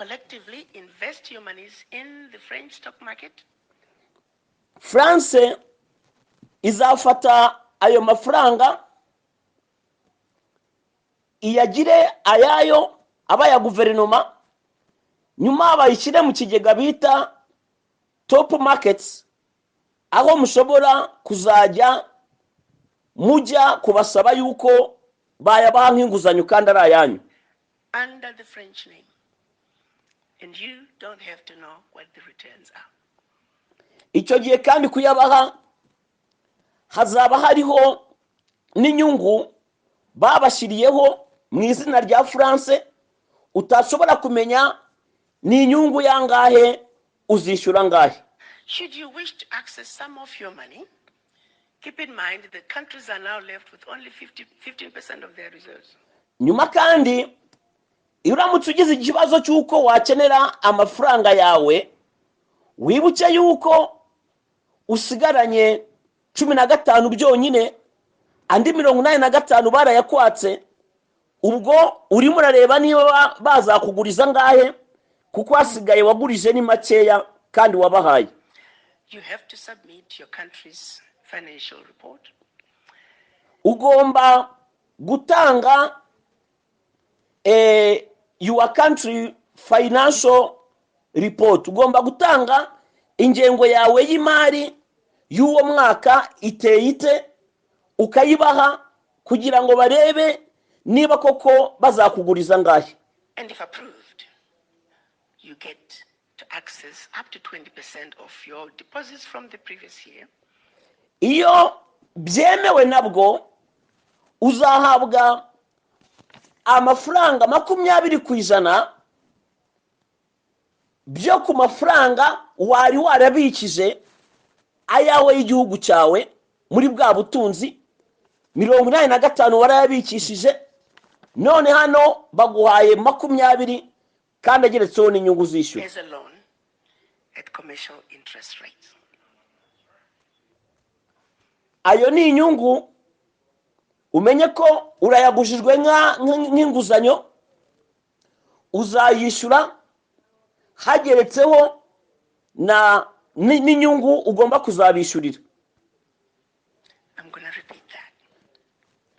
collectively invest your monies in the French stock market. France izafata ayo mafaranga iyagire ayayo abaya guverinoma, nyuma bayishyire mu kigega bita top markets, aho mushobora kuzajya mujya kubasaba yuko bayabaha nk'inguzanyo kandi ari ayanyu under the French name, and you don't have to know what the returns are. icyo gihe kandi kuyabaha hazaba hariho n'inyungu babashyiriyeho mu izina rya France, utashobora kumenya ni inyungu yangahe uzishyura ngahe. Should you wish to access some of your money, keep in mind that countries are now left with only 15% of their reserves. Nyuma kandi uramutse ugize ikibazo cy'uko wakenera amafaranga yawe, wibuke yuko usigaranye 15 byonyine, andi 85 barayakwatse. Ubwo urimo urareba niba bazakuguriza ngahe, kuko hasigaye wagurije ni makeya kandi wabahaye. You have to submit your country's financial report. Ugomba gutanga your country financial report. Ugomba gutanga ingengo yawe y'imari y'uwo mwaka iteye ite, ukayibaha kugira ngo barebe niba koko bazakuguriza ngahe. And if approved, you get to access up to 20% of your deposits from the previous year. Iyo byemewe nabwo uzahabwa amafaranga 20% byo ku mafaranga wari warabikije ayawe y'igihugu cyawe muri bwa butunzi. 85 warayabikishije, none hano baguhaye 20 kandi ageretseho n'inyungu zishyura. As a loan at commercial interest rates. Ayo ni inyungu umenye ko urayagujijwe nk'inguzanyo, uzayishyura hageretseho n'inyungu ugomba kuzabishyurira. I'm going to repeat that.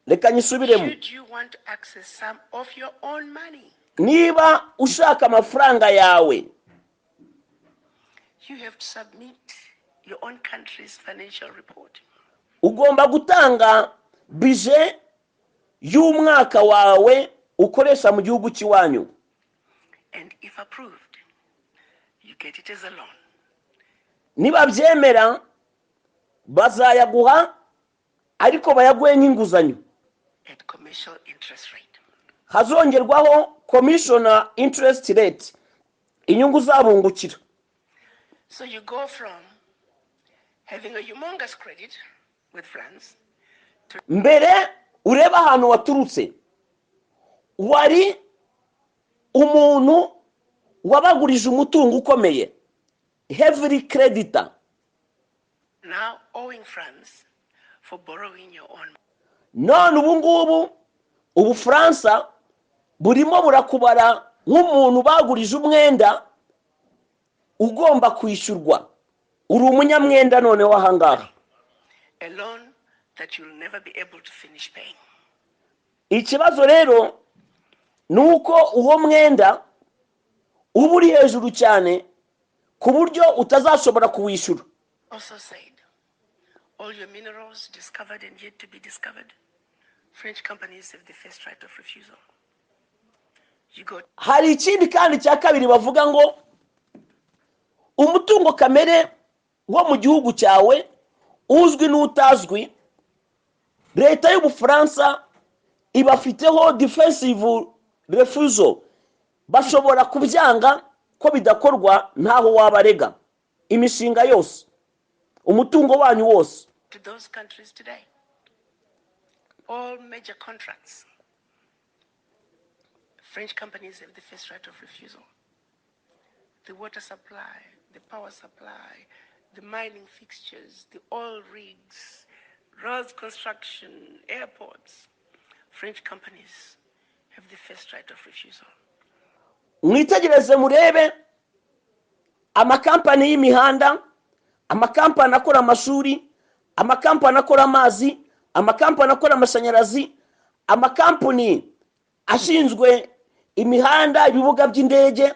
Reka nyisubiremo. Should you want to access some of your own money, Niba ushaka amafaranga yawe, you have to submit your own country's financial report. ugomba gutanga bije y'umwaka wawe ukoresha mu gihugu cy'iwanyu. And if approved, you get it as a loan. Niba byemera bazayaguha, ariko bayaguhe nk'inguzanyo. At commercial interest rate. Hazongerwaho commissioner interest rate, inyungu zabungukira. So you go from having a humongous credit with France to Mbere ureba ahantu waturutse, wari umuntu wabagurije umutungo ukomeye, heavily creditor. now owing France for borrowing your own. None ubu ngubu Ubufaransa burimo burakubara nk'umuntu bagurije umwenda ugomba kwishyurwa. Uri umunyamwenda none wahangaha. A loan that you'll never be able to finish paying. Ikibazo rero nuko uwo mwenda uba uri hejuru cyane ku buryo utazashobora kuwishyura. Also said, all your minerals discovered and yet to be discovered, French companies have the first right of refusal. You go. Hari ikindi kandi cya kabiri bavuga ngo umutungo kamere wo mu gihugu cyawe uzwi n'utazwi, leta y'Ubufaransa ibafiteho defensive refusal. Bashobora kubyanga ko bidakorwa ntaho wabarega. Imishinga yose, umutungo wanyu wose. To those countries today, all major contracts, French companies have the first right of refusal. The water supply, the power supply, the mining fixtures, the oil rigs, roads construction, airports, French companies have the first right of refusal. mwitegereze murebe amakampani y'imihanda, amakampani akora amashuri, amakampani akora amazi, amakampani akora amashanyarazi, amakampani ashinzwe imihanda, ibibuga by'indege.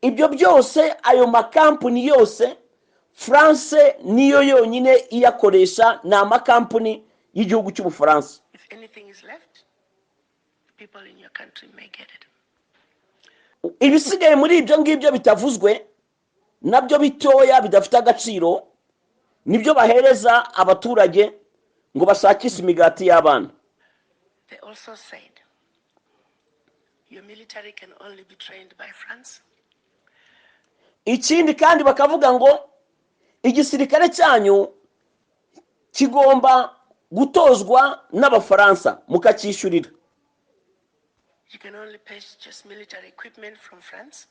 Ibyo byose, ayo makampani yose France niyo yonyine iyakoresha, ni amakampani y'igihugu cy'Ubufaransa. If anything is left, people in your country may get it. Ibisigaye muri ibyo ngibyo bitavuzwe, nabyo bitoya bidafite agaciro, nibyo bahereza abaturage ngo bashakishe imigati y'abana. They also said, your military can only be trained by France. Ikindi kandi bakavuga ngo igisirikare cyanyu kigomba gutozwa n'Abafaransa mukacyishyurira. You can only purchase military equipment from France.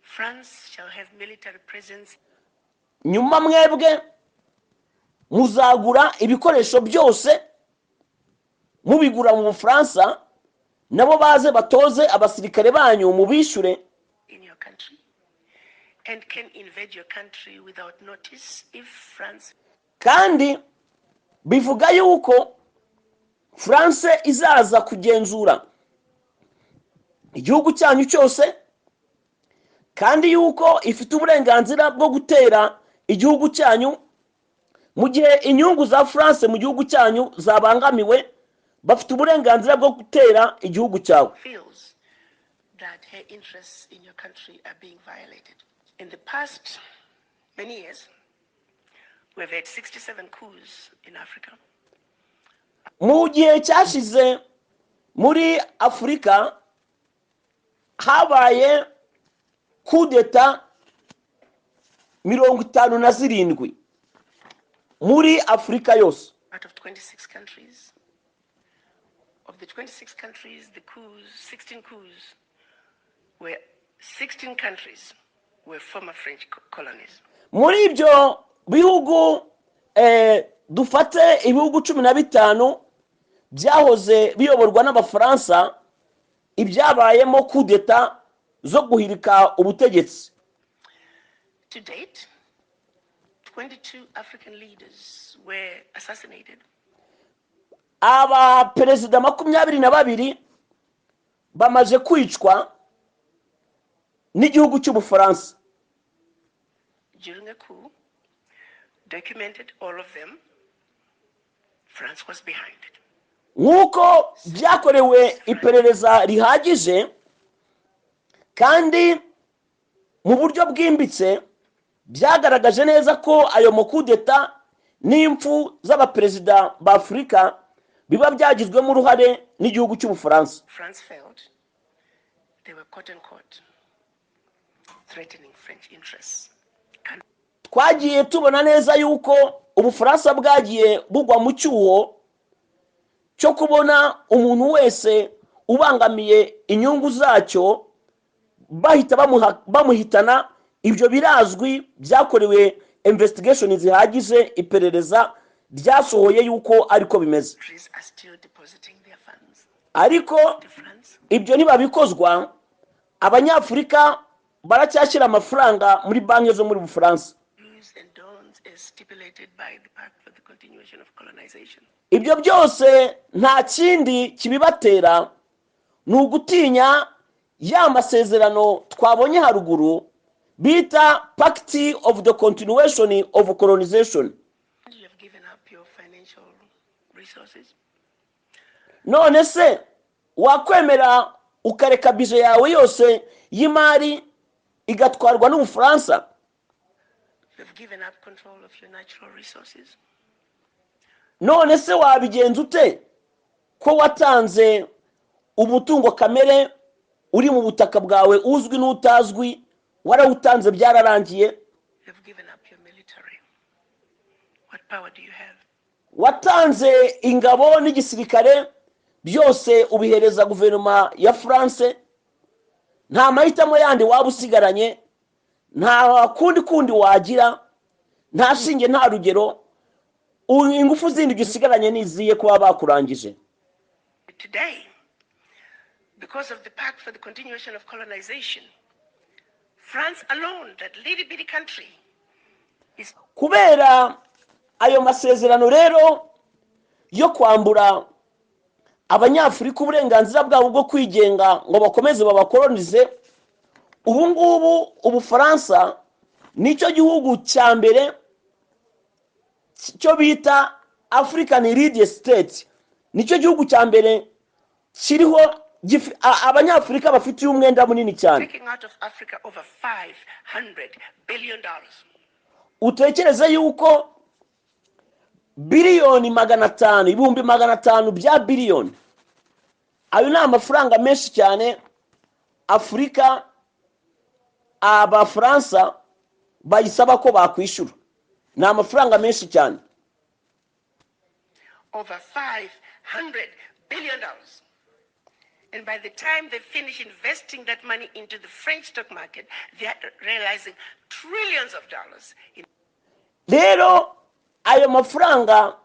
France shall have military presence. Nyuma mwebwe muzagura ibikoresho byose mubigura mu Bufaransa, nabo baze batoze abasirikare banyu mubishyure In your country and can invade your country without notice if France. kandi bivuga yuko France izaza kugenzura igihugu cyanyu cyose, kandi yuko ifite uburenganzira bwo gutera igihugu cyanyu mu gihe inyungu za France mu gihugu cyanyu zabangamiwe, bafite uburenganzira bwo gutera igihugu cyawe. Feels that her interests in your country are being violated. In the past many years, we've had 67 coups in Africa. Mu gihe cyashize muri Afurika habaye kudeta 57 muri Afurika yose. Out of 26 countries, of the 26 countries, the coups, 16 coups, were 16 countries were former French colonies. Muri ibyo bihugu dufate ibihugu 15 byahoze biyoborwa n'Abafaransa, ibyabayemo kudeta zo guhirika ubutegetsi. To date, 22 African leaders were assassinated. Aba perezida 22 bamaze kwicwa n'igihugu cy'Ubufaransa. During a coup, documented all of them, France was behind it. Nk'uko byakorewe iperereza rihagije kandi mu buryo bwimbitse, byagaragaje neza ko ayo makudeta n'impfu z'abaperezida ba Afurika biba byagizwemo uruhare n'igihugu cy'Ubufaransa. France failed. They were quote unquote threatening French interests. Twagiye tubona neza yuko Ubufaransa bwagiye bugwa mu cyuho cyo kubona umuntu wese ubangamiye inyungu zacyo bahita bamuhitana. Ibyo birazwi, byakorewe investigation zihagije, iperereza ryasohoye yuko ariko bimeze. Ariko ibyo nibabikozwa, Abanyafurika baracyashyira amafaranga muri banki zo muri Bufaransa. Ibyo byose nta kindi kibibatera, ni ugutinya ya masezerano twabonye haruguru bita Pact of the Continuation of Colonization. None se wakwemera ukareka bije yawe yose y'imari igatwarwa n'Ubufaransa? None se wabigenza ute ko watanze umutungo kamere uri mu butaka bwawe uzwi n'utazwi, warawutanze byararangiye? Watanze ingabo n'igisirikare byose ubihereza guverinoma ya France, nta mahitamo yandi waba usigaranye, nta kundi wagira, nta shinge nta rugero, ingufu zindi gisigaranye niziye kuba bakurangije. Today, because of the pact for the continuation of colonization, France alone, that little bitty country, is kubera ayo masezerano rero yo kwambura abanyafurika uburenganzira bwabo bwo kwigenga ngo bakomeze babakolonize. Ubu ngubu Ubufaransa nicyo gihugu cya mbere cyo bita African Lead State, nicyo gihugu cya mbere kiriho abanyafurika bafitiye umwenda munini cyane. taking out of Africa over $500 billion. Utekereze yuko biliyoni 500, ibihumbi 500 bya biliyoni, ayo ni amafaranga menshi cyane Afurika Abafaransa bayisaba ko bakwishyura. Ni amafaranga menshi cyane, Over $500 billion. And by the time they finish investing that money into the French stock market, they are realizing trillions of dollars. rero ayo mafaranga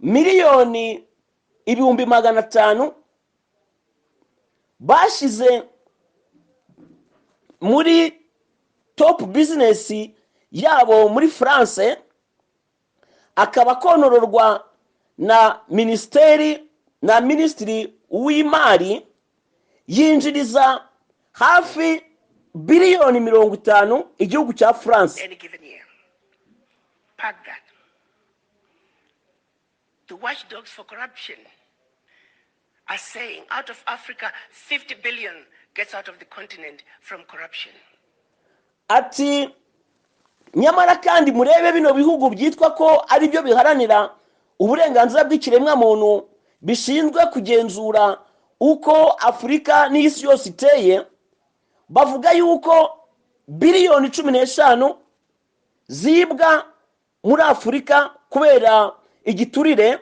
miliyoni ibihumbi 500 bashize muri top business yabo muri France, akaba konororwa na ministry w'imari, yinjiriza hafi biliyoni 50 igihugu cya France. Any given year. Pack that. The watchdogs for corruption are saying out of Africa, 50 billion gets out of the continent from corruption. Ati nyamara kandi murebe bino bihugu byitwa ko ari byo biharanira uburenganzira bw'ikiremwa muntu, bishinzwe kugenzura uko Afrika n'isi yose iteye, bavuga yuko biliyoni 15 zibwa muri Afrika kubera igiturire,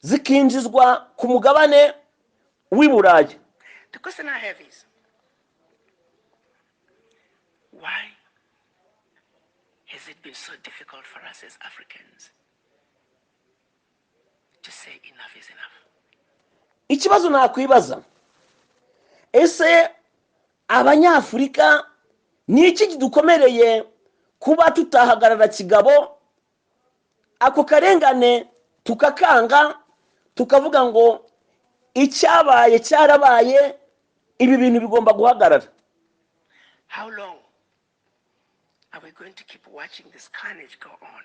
zikinjizwa ku mugabane w'i Burayi. The question I have is, why has it been so difficult for us as Africans to say enough is enough? Ikibazo nakwibaza, ese abanyafurika ni iki kidukomereye kuba tutahagarara kigabo ako karengane tukakanga, tukavuga ngo icyabaye cyarabaye, ibi bintu bigomba guhagarara? How long are we going to keep watching this carnage go on?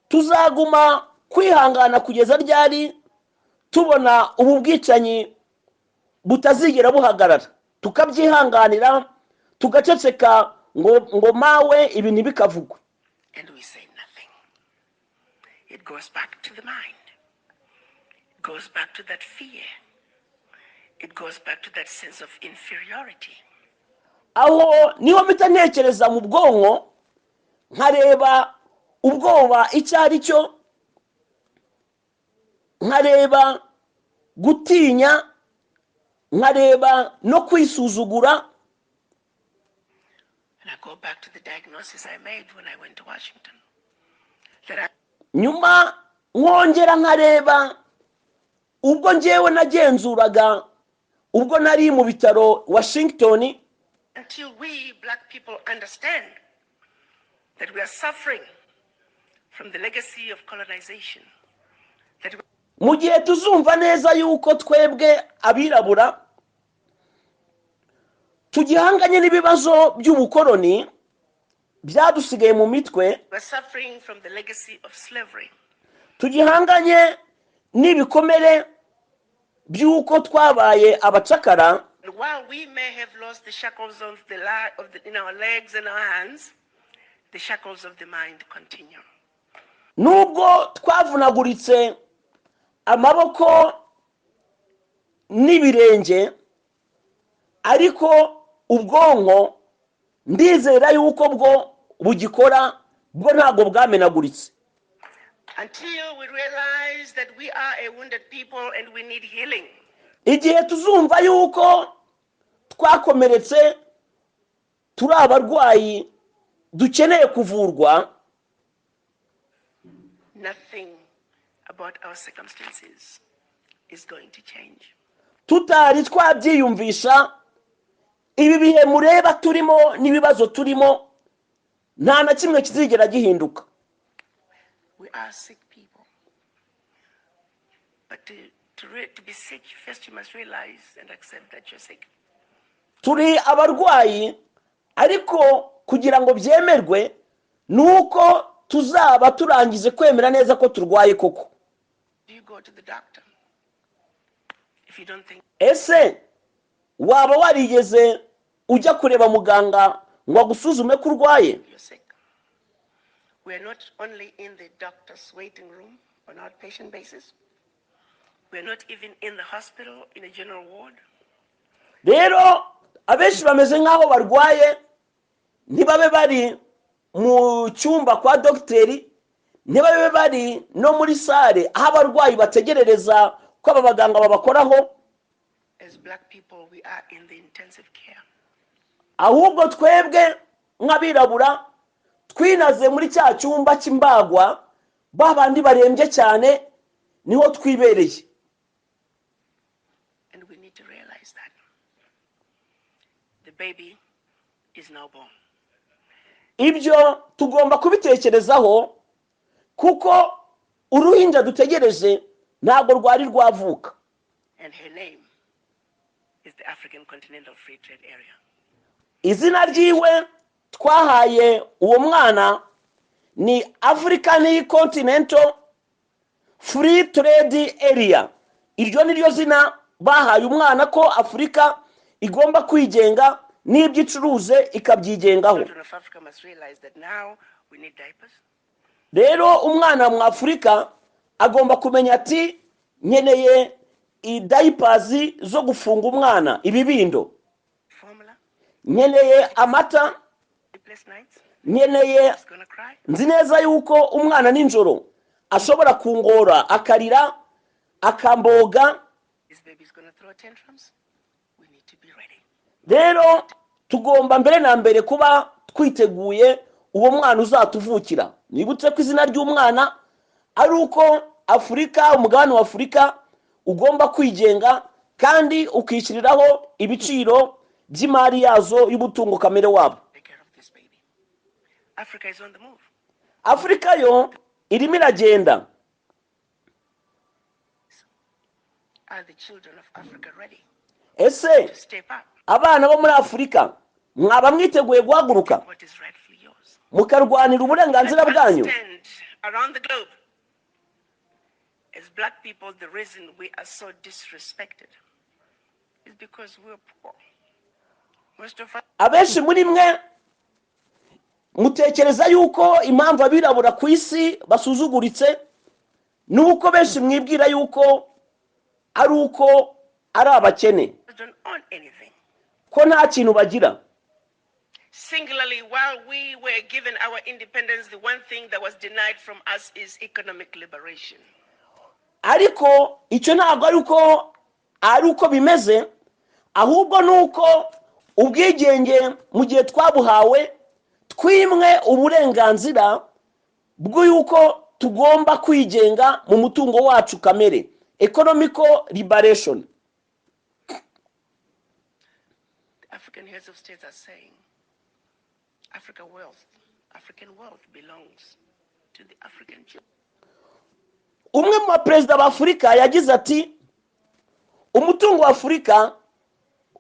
Tuzaguma kwihangana kugeza ryari tubona ubu bwicanyi butazigera buhagarara, tukabyihanganira, tugaceceka ngo mawe ibi ntibikavugwa? And we say nothing. It goes back to the mind. It goes back to that fear. It goes back to that sense of inferiority. Aho niho mpita ntekereza mu bwonko, nkareba ubwoba icyo ari cyo, nkareba gutinya, nkareba no kwisuzugura. And I go back to the diagnosis I made when I went to Washington. Nyuma nkongera nkareba ubwo njyewe nagenzuraga, ubwo nari mu bitaro Washington. Until we black people understand that we are suffering from the legacy of colonization, that we mu gihe tuzumva neza yuko twebwe abirabura tugihanganye n'ibibazo by'ubukoloni byadusigaye mu mitwe, are suffering from the legacy of slavery, tugihanganye n'ibikomere by'uko twabaye abacakara. and while we may have lost the shackles of in our legs and our hands, the shackles of the mind continue. Nubwo twavunaguritse amaboko n'ibirenge, ariko ubwonko ndizera yuko bwo bugikora, bwo ntabwo bwamenaguritse. Until we realize that we are a wounded people and we need healing. Igihe tuzumva yuko twakomeretse, turi abarwayi dukeneye kuvurwa, Nothing about our circumstances is going to change. tutari twabyiyumvisha ibi bihe mureba turimo n'ibibazo turimo nta na kimwe kizigera gihinduka. We are sick people. But to be sick, first you must realize and accept that you're sick. Turi abarwayi, ariko kugira ngo byemerwe nuko tuzaba turangije kwemera neza ko turwaye koko. Do you go to the doctor if you don't think? Ese waba warigeze ujya kureba muganga ngo agusuzume ko urwaye? You're sick. We are not only in the doctor's waiting room on outpatient basis. We are not even in the hospital in a general ward. Rero abenshi bameze nk'aho barwaye, ntibabe bari mu cyumba kwa dogiteri, ntibabe bari no muri sale aho abarwayi bategerereza ko aba baganga babakoraho. As black people, we are in the intensive care. Ahubwo twebwe nk'abirabura twinaze muri cya cyumba cy'imbagwa, babandi barembye cyane niho twibereye. And we need to realize that the baby is now born. Ibyo tugomba kubitekerezaho, kuko uruhinja dutegereje ntabwo rwari rwavuka. And her name is the African Continental Free Trade Area. Izina ryiwe twahaye uwo mwana ni African Continental Free Trade Area. Iryo ni ryo zina bahaye umwana ko Afurika igomba kwigenga n'ibyo icuruze ikabyigengaho. Children of Africa must realize that now we need diapers. Rero umwana mu Afurika agomba kumenya ati nkeneye diapers zo gufunga umwana, ibibindo, Formula, nkeneye amata, sleepless nights, nkeneye. he's gonna cry. Nzi neza yuko umwana nijoro ashobora kungora akarira akamboga. This baby's gonna throw tantrums. We need to be ready. Rero tugomba mbere na mbere kuba twiteguye uwo mwana uzatuvukira. Nibutse ko izina ry'umwana ari uko Afurika, umugabane wa Afurika ugomba kwigenga kandi ukishyiriraho ibiciro by'imari yazo y'ubutungo kamere wabo. Take care of this baby. Africa is on the move. Afurika yo irimo iragenda. Are the children of Africa ready Ese to step up? abana bo muri Afurika mwaba mwiteguye guhaguruka What is rightfully yours? mukarwanira uburenganzira bwanyu? Understand, around the globe, as black people, the reason we are so disrespected is because we're poor. Most of us Abenshi muri mwe mutekereza yuko impamvu abirabura ku isi basuzuguritse nuko benshi mwibwira yuko ari uko ari abakene, don't own anything. ko nta kintu bagira. Singularly, while we were given our independence, the one thing that was denied from us is economic liberation. Ariko icyo ntabwo ari uko bimeze, ahubwo nuko ubwigenge mu gihe twabuhawe twimwe uburenganzira bw'uko tugomba kwigenga mu mutungo wacu kamere, economical liberation. The African heads of states are saying African wealth belongs to the African children. Umwe mu baperezida b'Afurika yagize ati umutungo wa Afurika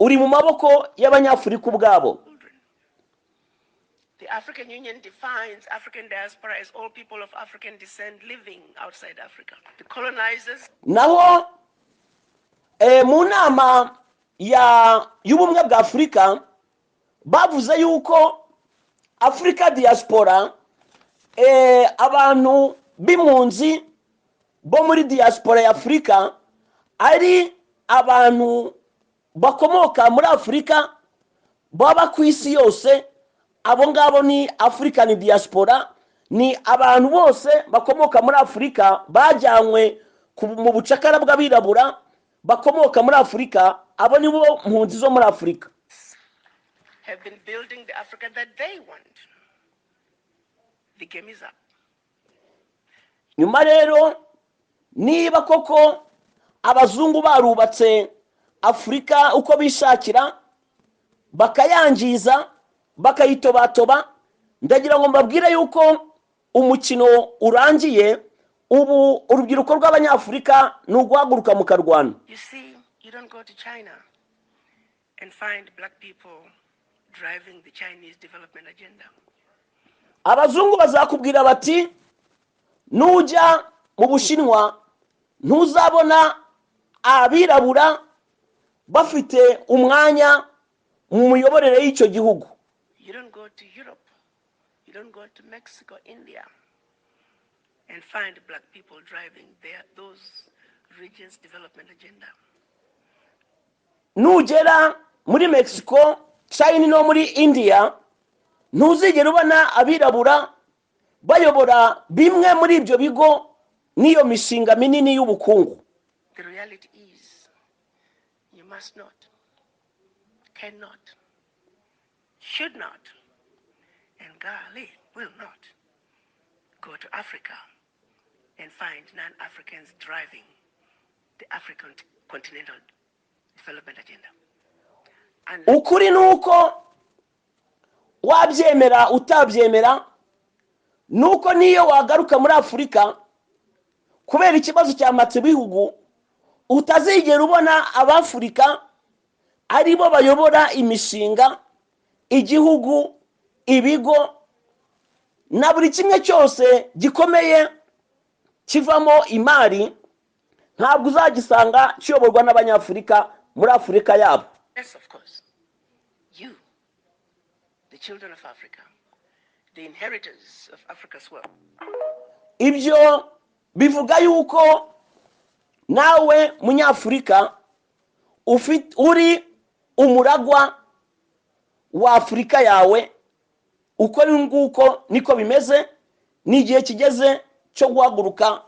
uri mu maboko y'abanyafurika ubwabo. The African Union defines African diaspora as all people of African descent living outside Africa. The colonizers Naho mu nama y'ubumwe bwa Afurika bavuze yuko Africa diaspora abantu b'impunzi bo muri diaspora ya Afurika ari abantu bakomoka muri Afurika baba ku isi yose. Abo ngabo ni African diaspora, ni abantu bose bakomoka muri Afurika bajyanywe mu bucakara bw'abirabura bakomoka muri Afurika. Abo ni bo mpunzi zo muri Afurika. have been building the Africa that they want. The game is up. Nyuma rero niba koko abazungu barubatse afurika uko bishakira bakayangiza bakayitobatoba. ndagira ngo mbabwire yuko umukino urangiye, ubu urubyiruko rw'abanyafurika ni uguhaguruka mu karwana. You see, you don't go to China and find black people driving the Chinese development agenda. abazungu bazakubwira bati nujya mu bushinwa ntuzabona abirabura bafite umwanya mu miyoborere y'icyo gihugu. You don't go to Europe, you don't go to Mexico, India, and find black people driving those regions' development agenda. nugera muri Mexico, China no muri India, ntuzigera ubona abirabura bayobora bimwe muri ibyo bigo n'iyo mishinga minini y'ubukungu. The reality is, you must not, cannot, should not, and golly, will not go to Africa and find non-Africans driving the African continental development agenda. ukuri nuko wabyemera utabyemera, nuko niyo wagaruka muri Afurika kubera ikibazo cyamatse bihugu, utazigera ubona abafurika aribo bayobora imishinga, igihugu, ibigo na buri kimwe cyose gikomeye kivamo imari. ntabwo uzagisanga kiyoborwa n'abanyafurika muri Afurika yabo. Yes, of course. You, the children of Africa, the inheritors of Africa's wealth. ibyo bivuga yuko nawe munyafurika uri umuragwa wa Afurika yawe. uko nguko niko bimeze. n'igihe kigeze cyo guhaguruka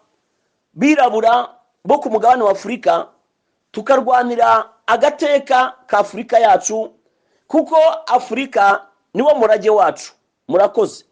birabura bo ku mugabane wa Afurika tukarwanira agateka ka Afurika yacu, kuko Afurika niwo murage wacu. murakoze.